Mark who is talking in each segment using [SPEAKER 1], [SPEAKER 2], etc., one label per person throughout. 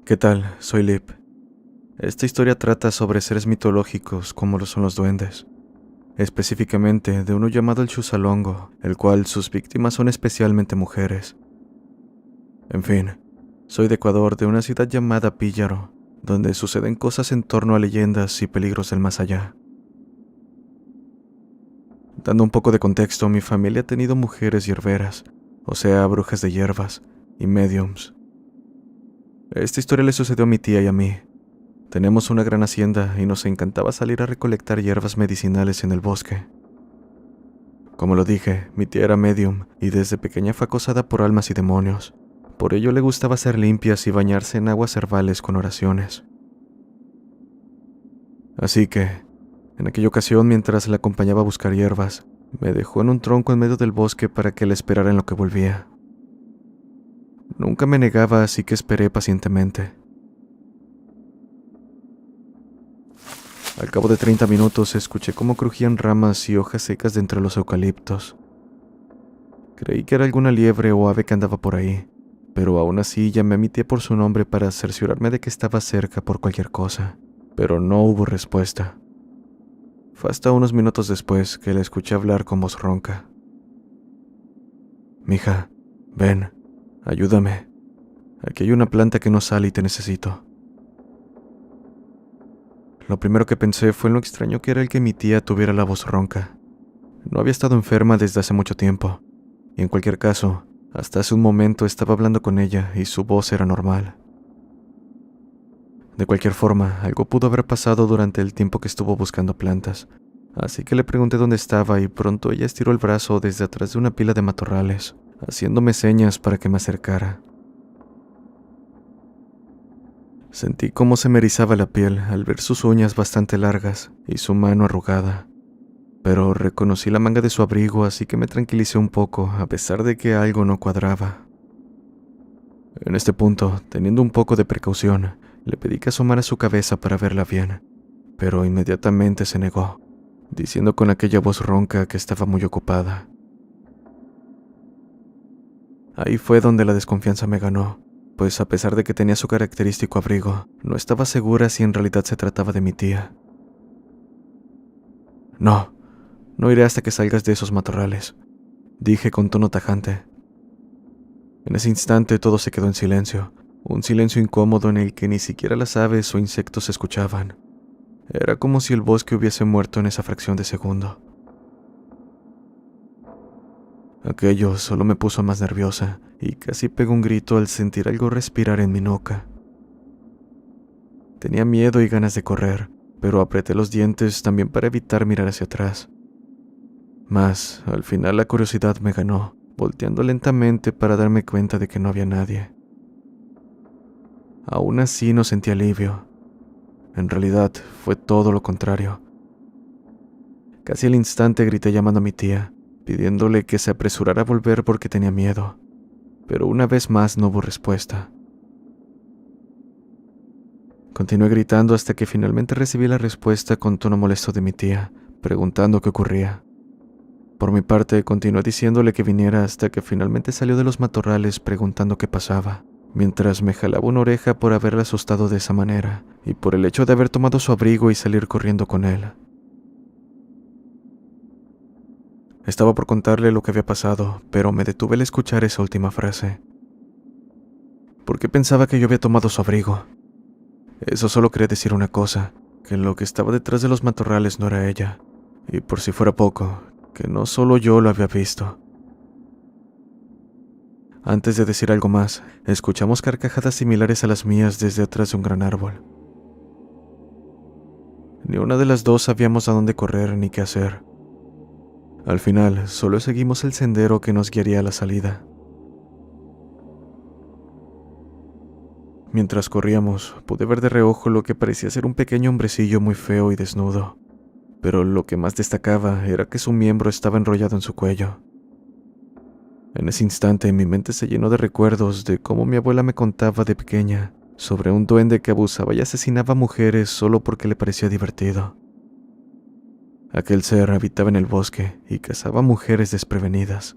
[SPEAKER 1] ¿Qué tal? Soy Lip. Esta historia trata sobre seres mitológicos como lo son los duendes, específicamente de uno llamado el Chusalongo, el cual sus víctimas son especialmente mujeres. En fin, soy de Ecuador, de una ciudad llamada Píllaro, donde suceden cosas en torno a leyendas y peligros del más allá. Dando un poco de contexto, mi familia ha tenido mujeres hierberas, o sea, brujas de hierbas, y mediums. Esta historia le sucedió a mi tía y a mí. Tenemos una gran hacienda y nos encantaba salir a recolectar hierbas medicinales en el bosque. Como lo dije, mi tía era medium y desde pequeña fue acosada por almas y demonios. Por ello le gustaba hacer limpias y bañarse en aguas herbales con oraciones. Así que, en aquella ocasión, mientras la acompañaba a buscar hierbas, me dejó en un tronco en medio del bosque para que la esperara en lo que volvía. Nunca me negaba, así que esperé pacientemente. Al cabo de 30 minutos escuché cómo crujían ramas y hojas secas de entre los eucaliptos. Creí que era alguna liebre o ave que andaba por ahí, pero aún así llamé a mi tía por su nombre para cerciorarme de que estaba cerca por cualquier cosa, pero no hubo respuesta. Fue hasta unos minutos después que la escuché hablar con voz ronca. «Mija, ven, ayúdame. Aquí hay una planta que no sale y te necesito». Lo primero que pensé fue en lo extraño que era el que mi tía tuviera la voz ronca. No había estado enferma desde hace mucho tiempo, y en cualquier caso, hasta hace un momento estaba hablando con ella y su voz era normal. De cualquier forma, algo pudo haber pasado durante el tiempo que estuvo buscando plantas, así que le pregunté dónde estaba y pronto ella estiró el brazo desde atrás de una pila de matorrales, haciéndome señas para que me acercara. Sentí cómo se me erizaba la piel al ver sus uñas bastante largas y su mano arrugada, pero reconocí la manga de su abrigo, así que me tranquilicé un poco a pesar de que algo no cuadraba. En este punto, teniendo un poco de precaución, le pedí que asomara su cabeza para verla bien, pero inmediatamente se negó, diciendo con aquella voz ronca que estaba muy ocupada. Ahí fue donde la desconfianza me ganó, pues a pesar de que tenía su característico abrigo, no estaba segura si en realidad se trataba de mi tía. «No, no iré hasta que salgas de esos matorrales», dije con tono tajante. En ese instante todo se quedó en silencio, un silencio incómodo en el que ni siquiera las aves o insectos se escuchaban. Era como si el bosque hubiese muerto en esa fracción de segundo. Aquello solo me puso más nerviosa y casi pegó un grito al sentir algo respirar en mi nuca. Tenía miedo y ganas de correr, pero apreté los dientes también para evitar mirar hacia atrás. Mas, al final la curiosidad me ganó, volteando lentamente para darme cuenta de que no había nadie. Aún así no sentí alivio. En realidad, fue todo lo contrario. Casi al instante grité llamando a mi tía, pidiéndole que se apresurara a volver porque tenía miedo, pero una vez más no hubo respuesta. Continué gritando hasta que finalmente recibí la respuesta con tono molesto de mi tía, preguntando qué ocurría. Por mi parte, continué diciéndole que viniera hasta que finalmente salió de los matorrales preguntando qué pasaba, mientras me jalaba una oreja por haberla asustado de esa manera y por el hecho de haber tomado su abrigo y salir corriendo con él. Estaba por contarle lo que había pasado, pero me detuve al escuchar esa última frase. ¿Por qué pensaba que yo había tomado su abrigo? Eso solo quería decir una cosa, que lo que estaba detrás de los matorrales no era ella, y por si fuera poco, que no solo yo lo había visto. Antes de decir algo más, escuchamos carcajadas similares a las mías desde atrás de un gran árbol. Ni una de las dos sabíamos a dónde correr ni qué hacer. Al final, solo seguimos el sendero que nos guiaría a la salida. Mientras corríamos, pude ver de reojo lo que parecía ser un pequeño hombrecillo muy feo y desnudo, pero lo que más destacaba era que su miembro estaba enrollado en su cuello. En ese instante mi mente se llenó de recuerdos de cómo mi abuela me contaba de pequeña sobre un duende que abusaba y asesinaba mujeres solo porque le parecía divertido. Aquel ser habitaba en el bosque y cazaba mujeres desprevenidas.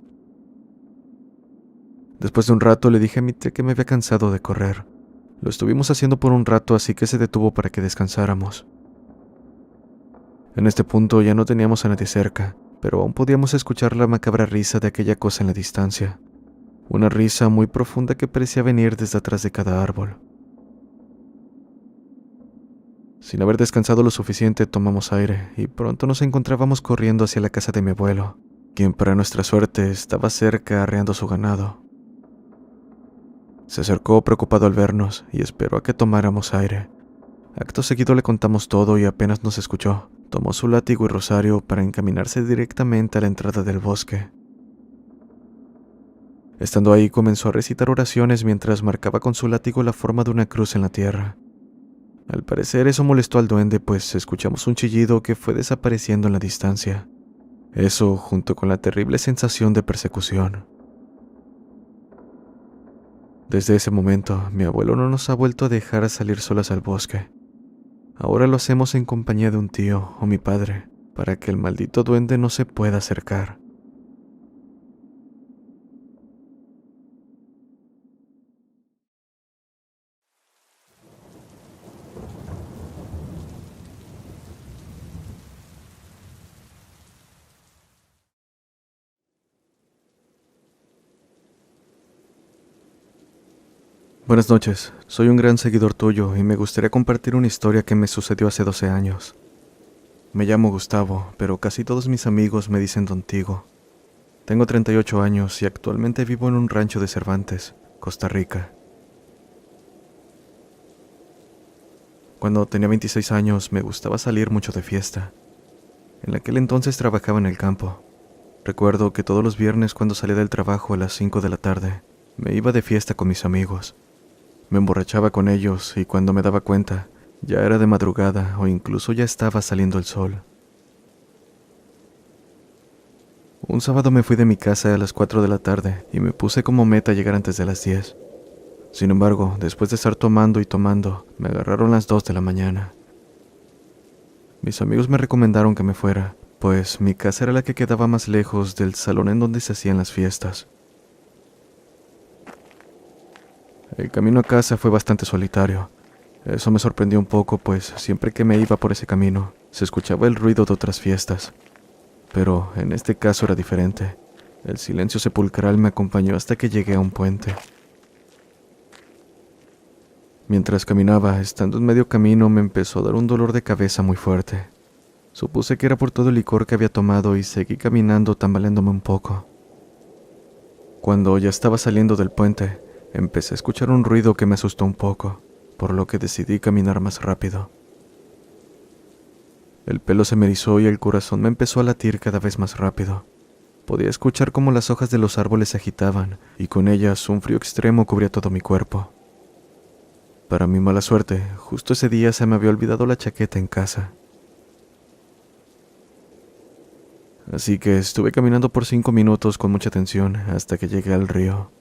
[SPEAKER 1] Después de un rato le dije a mi tía que me había cansado de correr, Lo estuvimos haciendo por un rato, así que se detuvo para que descansáramos. En este punto ya no teníamos a nadie cerca, pero aún podíamos escuchar la macabra risa de aquella cosa en la distancia. Una risa muy profunda que parecía venir desde atrás de cada árbol. Sin haber descansado lo suficiente, tomamos aire y pronto nos encontrábamos corriendo hacia la casa de mi abuelo, quien para nuestra suerte estaba cerca arreando su ganado. Se acercó preocupado al vernos y esperó a que tomáramos aire. Acto seguido le contamos todo y apenas nos escuchó, tomó su látigo y rosario para encaminarse directamente a la entrada del bosque. Estando ahí comenzó a recitar oraciones mientras marcaba con su látigo la forma de una cruz en la tierra. Al parecer eso molestó al duende, pues escuchamos un chillido que fue desapareciendo en la distancia. Eso junto con la terrible sensación de persecución. Desde ese momento, mi abuelo no nos ha vuelto a dejar salir solas al bosque. Ahora lo hacemos en compañía de un tío o mi padre, para que el maldito duende no se pueda acercar. Buenas noches, soy un gran seguidor tuyo y me gustaría compartir una historia que me sucedió hace 12 años. Me llamo Gustavo, pero casi todos mis amigos me dicen Don Tigo. Tengo 38 años y actualmente vivo en un rancho de Cervantes, Costa Rica. Cuando tenía 26 años me gustaba salir mucho de fiesta. En aquel entonces trabajaba en el campo. Recuerdo que todos los viernes cuando salía del trabajo a las 5 de la tarde, me iba de fiesta con mis amigos. Me emborrachaba con ellos y cuando me daba cuenta, ya era de madrugada o incluso ya estaba saliendo el sol. Un sábado me fui de mi casa a las 4 de la tarde y me puse como meta llegar antes de las 10. Sin embargo, después de estar tomando y tomando, me agarraron las 2 de la mañana. Mis amigos me recomendaron que me fuera, pues mi casa era la que quedaba más lejos del salón en donde se hacían las fiestas. El camino a casa fue bastante solitario. Eso me sorprendió un poco, pues siempre que me iba por ese camino, se escuchaba el ruido de otras fiestas. Pero en este caso era diferente. El silencio sepulcral me acompañó hasta que llegué a un puente. Mientras caminaba, estando en medio camino, me empezó a dar un dolor de cabeza muy fuerte. Supuse que era por todo el licor que había tomado y seguí caminando tambaleándome un poco. Cuando ya estaba saliendo del puente, empecé a escuchar un ruido que me asustó un poco, por lo que decidí caminar más rápido. El pelo se me erizó y el corazón me empezó a latir cada vez más rápido. Podía escuchar cómo las hojas de los árboles se agitaban y con ellas un frío extremo cubría todo mi cuerpo. Para mi mala suerte, justo ese día se me había olvidado la chaqueta en casa. Así que estuve caminando por 5 minutos con mucha tensión hasta que llegué al río.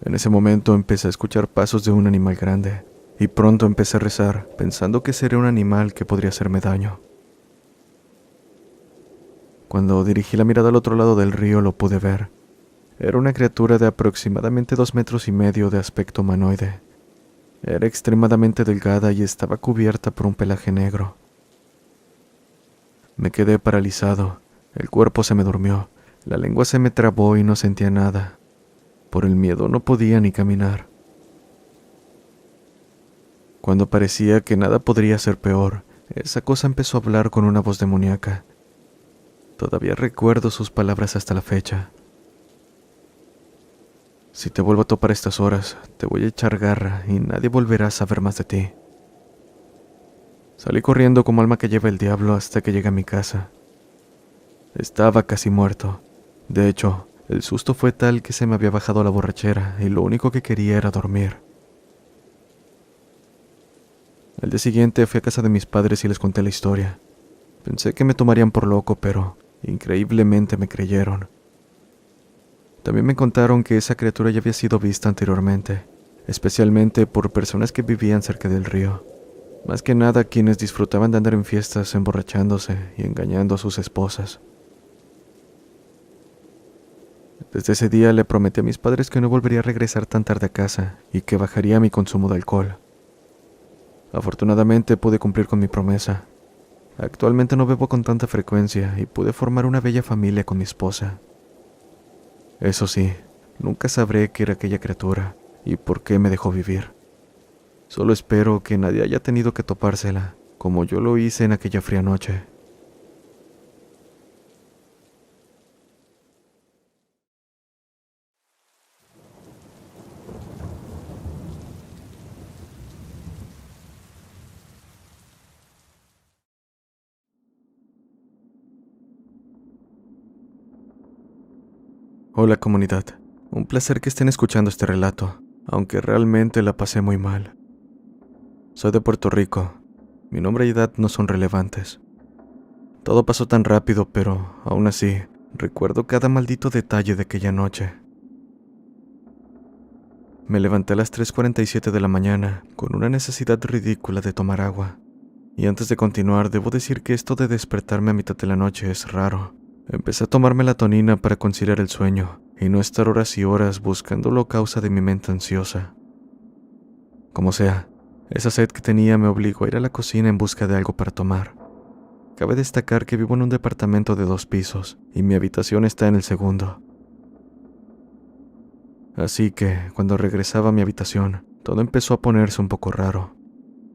[SPEAKER 1] En ese momento empecé a escuchar pasos de un animal grande, y pronto empecé a rezar, pensando que sería un animal que podría hacerme daño. Cuando dirigí la mirada al otro lado del río lo pude ver. Era una criatura de aproximadamente 2,5 metros de aspecto humanoide. Era extremadamente delgada y estaba cubierta por un pelaje negro. Me quedé paralizado, el cuerpo se me durmió, la lengua se me trabó y no sentía nada. Por el miedo no podía ni caminar. Cuando parecía que nada podría ser peor, esa cosa empezó a hablar con una voz demoníaca. Todavía recuerdo sus palabras hasta la fecha. Si te vuelvo a topar a estas horas, te voy a echar garra y nadie volverá a saber más de ti. Salí corriendo como alma que lleva el diablo hasta que llegué a mi casa. Estaba casi muerto. De hecho, el susto fue tal que se me había bajado la borrachera y lo único que quería era dormir. Al día siguiente fui a casa de mis padres y les conté la historia. Pensé que me tomarían por loco, pero increíblemente me creyeron. También me contaron que esa criatura ya había sido vista anteriormente, especialmente por personas que vivían cerca del río. Más que nada quienes disfrutaban de andar en fiestas emborrachándose y engañando a sus esposas. Desde ese día le prometí a mis padres que no volvería a regresar tan tarde a casa y que bajaría mi consumo de alcohol. Afortunadamente pude cumplir con mi promesa. Actualmente no bebo con tanta frecuencia y pude formar una bella familia con mi esposa. Eso sí, nunca sabré qué era aquella criatura y por qué me dejó vivir. Solo espero que nadie haya tenido que topársela, como yo lo hice en aquella fría noche. Hola comunidad, un placer que estén escuchando este relato, aunque realmente la pasé muy mal. Soy de Puerto Rico, mi nombre y edad no son relevantes. Todo pasó tan rápido, pero aún así, recuerdo cada maldito detalle de aquella noche. Me levanté a las 3:47 de la mañana con una necesidad ridícula de tomar agua. Y antes de continuar, debo decir que esto de despertarme a mitad de la noche es raro. Empecé a tomar melatonina para conciliar el sueño y no estar horas y horas buscando la causa de mi mente ansiosa. Como sea, esa sed que tenía me obligó a ir a la cocina en busca de algo para tomar. Cabe destacar que vivo en un departamento de 2 pisos y mi habitación está en el segundo. Así que, cuando regresaba a mi habitación, todo empezó a ponerse un poco raro,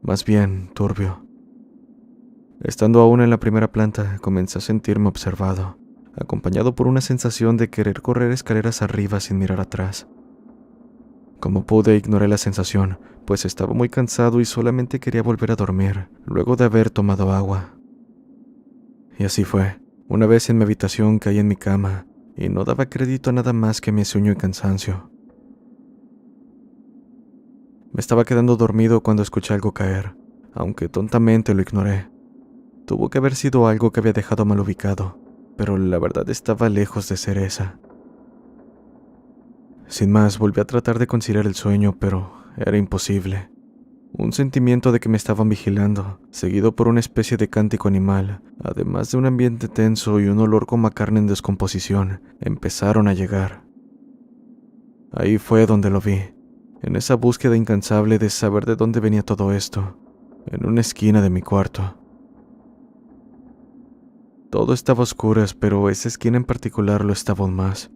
[SPEAKER 1] más bien turbio. Estando aún en la primera planta, comencé a sentirme observado, acompañado por una sensación de querer correr escaleras arriba sin mirar atrás. Como pude, ignoré la sensación, pues estaba muy cansado y solamente quería volver a dormir, luego de haber tomado agua. Y así fue. Una vez en mi habitación caí en mi cama, y no daba crédito a nada más que mi sueño y cansancio. Me estaba quedando dormido cuando escuché algo caer, aunque tontamente lo ignoré. Tuvo que haber sido algo que había dejado mal ubicado, pero la verdad estaba lejos de ser esa. Sin más, volví a tratar de conciliar el sueño, pero era imposible. Un sentimiento de que me estaban vigilando, seguido por una especie de cántico animal, además de un ambiente tenso y un olor como a carne en descomposición, empezaron a llegar. Ahí fue donde lo vi, en esa búsqueda incansable de saber de dónde venía todo esto, en una esquina de mi cuarto. Todo estaba a oscuras, pero esa esquina en particular lo estaba aún más.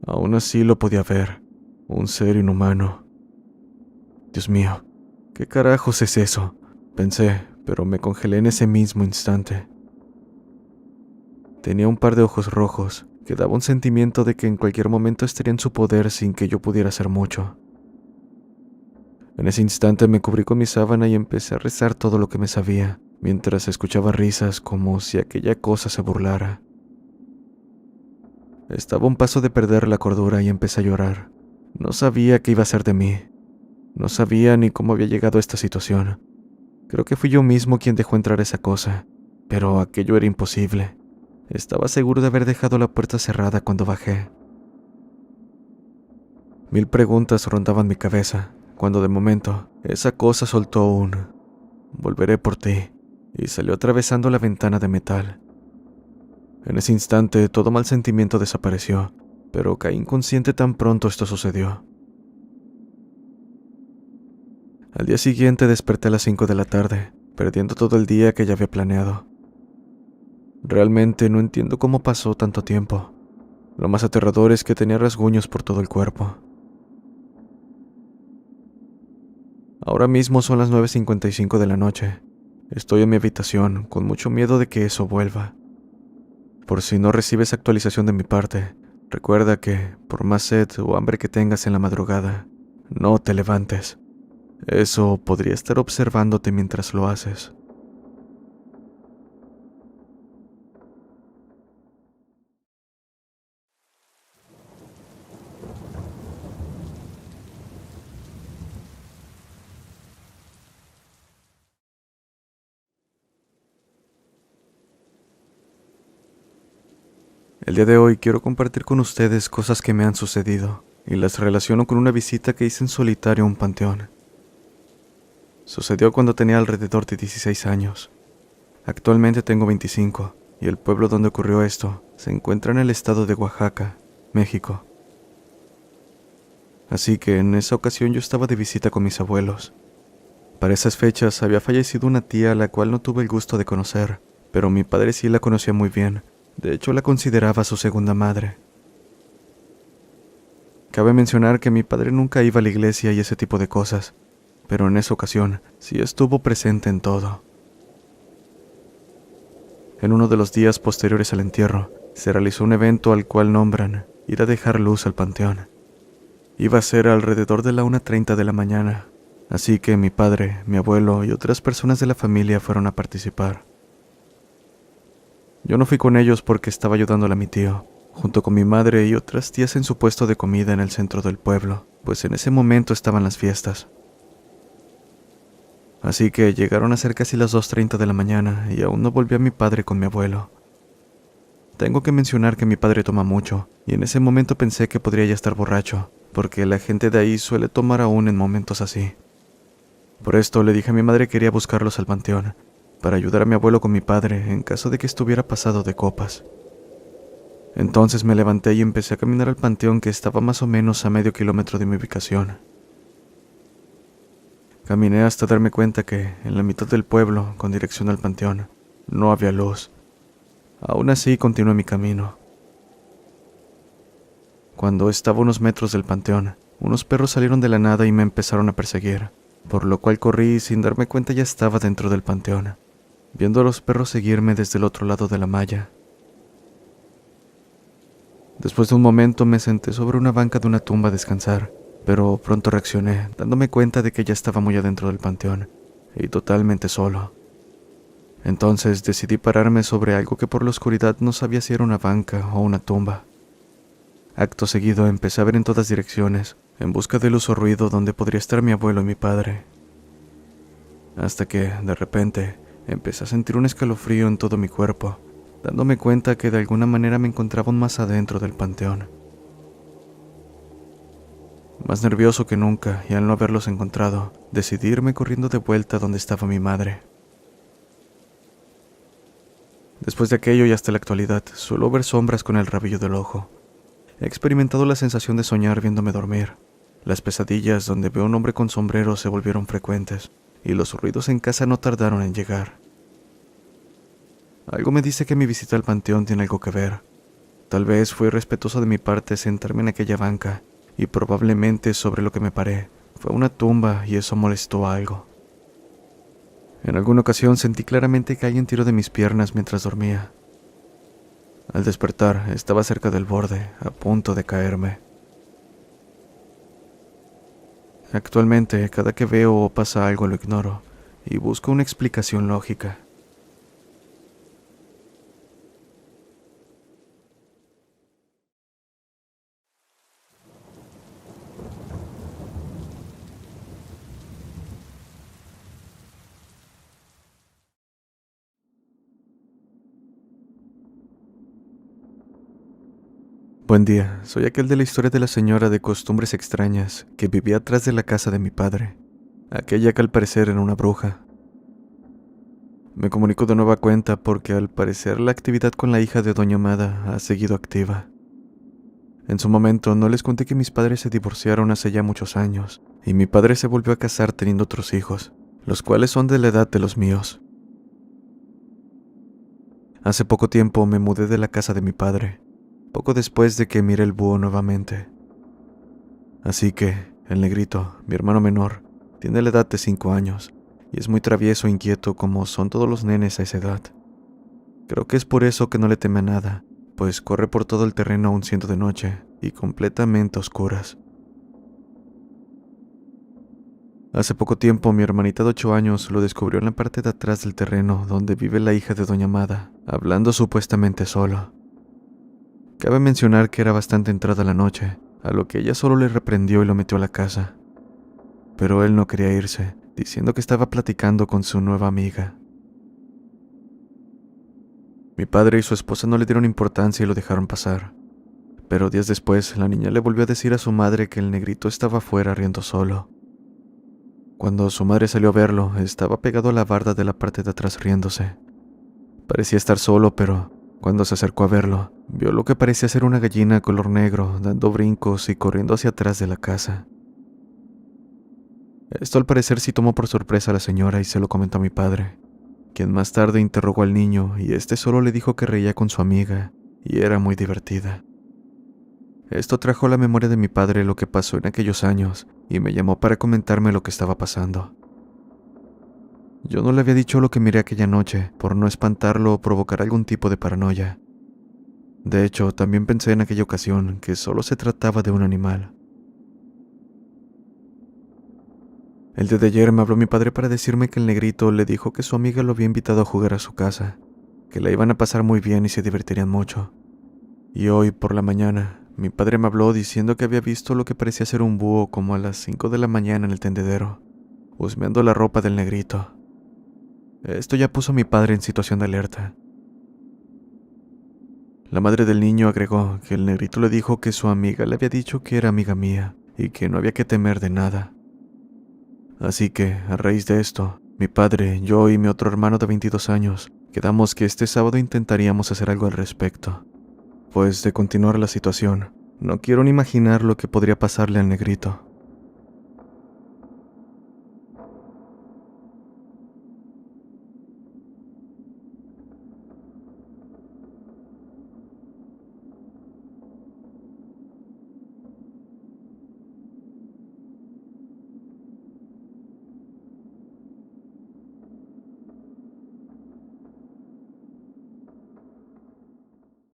[SPEAKER 1] Aún así lo podía ver, un ser inhumano. Dios mío, ¿qué carajos es eso? Pensé, pero me congelé en ese mismo instante. Tenía un par de ojos rojos, que daba un sentimiento de que en cualquier momento estaría en su poder sin que yo pudiera hacer mucho. En ese instante me cubrí con mi sábana y empecé a rezar todo lo que me sabía, mientras escuchaba risas como si aquella cosa se burlara. Estaba a un paso de perder la cordura y empecé a llorar. No sabía qué iba a ser de mí. No sabía ni cómo había llegado a esta situación. Creo que fui yo mismo quien dejó entrar esa cosa, pero aquello era imposible. Estaba seguro de haber dejado la puerta cerrada cuando bajé. Mil preguntas rondaban mi cabeza, cuando de momento esa cosa soltó un "volveré por ti" y salió atravesando la ventana de metal. En ese instante todo mal sentimiento desapareció, pero caí inconsciente tan pronto esto sucedió. Al día siguiente desperté a las 5 de la tarde, perdiendo todo el día que ya había planeado. Realmente no entiendo cómo pasó tanto tiempo. Lo más aterrador es que tenía rasguños por todo el cuerpo. Ahora mismo son las 9:55 de la noche. Estoy en mi habitación, con mucho miedo de que eso vuelva. Por si no recibes actualización de mi parte, recuerda que, por más sed o hambre que tengas en la madrugada, no te levantes. Eso podría estar observándote mientras lo haces. El día de hoy quiero compartir con ustedes cosas que me han sucedido y las relaciono con una visita que hice en solitario a un panteón. Sucedió cuando tenía alrededor de 16 años. Actualmente tengo 25 y el pueblo donde ocurrió esto se encuentra en el estado de Oaxaca, México. Así que en esa ocasión yo estaba de visita con mis abuelos. Para esas fechas había fallecido una tía a la cual no tuve el gusto de conocer, pero mi padre sí la conocía muy bien. De hecho, la consideraba su segunda madre. Cabe mencionar que mi padre nunca iba a la iglesia y ese tipo de cosas, pero en esa ocasión sí estuvo presente en todo. En uno de los días posteriores al entierro, se realizó un evento al cual nombran ir a dejar luz al panteón. Iba a ser alrededor de la 1:30 de la mañana, así que mi padre, mi abuelo y otras personas de la familia fueron a participar. Yo no fui con ellos porque estaba ayudándole a mi tío, junto con mi madre y otras tías en su puesto de comida en el centro del pueblo, pues en ese momento estaban las fiestas. Así que llegaron a ser casi las 2:30 de la mañana y aún no volvió mi padre con mi abuelo. Tengo que mencionar que mi padre toma mucho, y en ese momento pensé que podría ya estar borracho, porque la gente de ahí suele tomar aún en momentos así. Por esto le dije a mi madre que iría a buscarlos al panteón, para ayudar a mi abuelo con mi padre en caso de que estuviera pasado de copas. Entonces me levanté y empecé a caminar al panteón, que estaba más o menos a medio kilómetro de mi ubicación. Caminé hasta darme cuenta que, en la mitad del pueblo, con dirección al panteón, no había luz. Aún así continué mi camino. Cuando estaba a unos metros del panteón, unos perros salieron de la nada y me empezaron a perseguir, por lo cual corrí y sin darme cuenta ya estaba dentro del panteón, viendo a los perros seguirme desde el otro lado de la malla. Después de un momento me senté sobre una banca de una tumba a descansar, pero pronto reaccioné, dándome cuenta de que ya estaba muy adentro del panteón, y totalmente solo. Entonces decidí pararme sobre algo que por la oscuridad no sabía si era una banca o una tumba. Acto seguido empecé a ver en todas direcciones, en busca de luz o ruido donde podría estar mi abuelo y mi padre. Hasta que, de repente, empecé a sentir un escalofrío en todo mi cuerpo, dándome cuenta que de alguna manera me encontraba aún más adentro del panteón. Más nervioso que nunca, y al no haberlos encontrado, decidí irme corriendo de vuelta donde estaba mi madre. Después de aquello y hasta la actualidad, suelo ver sombras con el rabillo del ojo. He experimentado la sensación de soñar viéndome dormir. Las pesadillas donde veo a un hombre con sombrero se volvieron frecuentes, y los ruidos en casa no tardaron en llegar. Algo me dice que mi visita al panteón tiene algo que ver. Tal vez fue irrespetuoso de mi parte sentarme en aquella banca, y probablemente sobre lo que me paré fue una tumba y eso molestó a algo. En alguna ocasión sentí claramente que alguien tiró de mis piernas mientras dormía. Al despertar, estaba cerca del borde, a punto de caerme. Actualmente, cada que veo o pasa algo lo ignoro, y busco una explicación lógica. Buen día, soy aquel de la historia de la señora de costumbres extrañas que vivía atrás de la casa de mi padre, aquella que al parecer era una bruja. Me comunico de nueva cuenta porque al parecer la actividad con la hija de Doña Amada ha seguido activa. En su momento no les conté que mis padres se divorciaron hace ya muchos años y mi padre se volvió a casar teniendo otros hijos, los cuales son de la edad de los míos. Hace poco tiempo me mudé de la casa de mi padre, poco después de que miré el búho nuevamente. Así que, el negrito, mi hermano menor, tiene la edad de 5 años y es muy travieso e inquieto como son todos los nenes a esa edad. Creo que es por eso que no le teme a nada, pues corre por todo el terreno aún siendo de noche y completamente a oscuras. Hace poco tiempo mi hermanita de 8 años lo descubrió en la parte de atrás del terreno donde vive la hija de Doña Amada, hablando supuestamente solo. Cabe mencionar que era bastante entrada la noche, a lo que ella solo le reprendió y lo metió a la casa. Pero él no quería irse, diciendo que estaba platicando con su nueva amiga. Mi padre y su esposa no le dieron importancia y lo dejaron pasar. Pero días después, la niña le volvió a decir a su madre que el negrito estaba afuera riendo solo. Cuando su madre salió a verlo, estaba pegado a la barda de la parte de atrás riéndose. Parecía estar solo, pero Cuando se acercó a verlo, vio lo que parecía ser una gallina color negro dando brincos y corriendo hacia atrás de la casa. Esto al parecer sí tomó por sorpresa a la señora y se lo comentó a mi padre, quien más tarde interrogó al niño y este solo le dijo que reía con su amiga y era muy divertida. Esto trajo a la memoria de mi padre lo que pasó en aquellos años y me llamó para comentarme lo que estaba pasando. Yo no le había dicho lo que miré aquella noche por no espantarlo o provocar algún tipo de paranoia. De hecho, también pensé en aquella ocasión que solo se trataba de un animal. El día de ayer me habló mi padre para decirme que el negrito le dijo que su amiga lo había invitado a jugar a su casa, que la iban a pasar muy bien y se divertirían mucho. Y hoy, por la mañana, mi padre me habló diciendo que había visto lo que parecía ser un búho como a las 5 de la mañana en el tendedero, husmeando la ropa del negrito. Esto ya puso a mi padre en situación de alerta. La madre del niño agregó que el negrito le dijo que su amiga le había dicho que era amiga mía y que no había que temer de nada. Así que, a raíz de esto, mi padre, yo y mi otro hermano de 22 años quedamos que este sábado intentaríamos hacer algo al respecto. Pues de continuar la situación, no quiero ni imaginar lo que podría pasarle al negrito.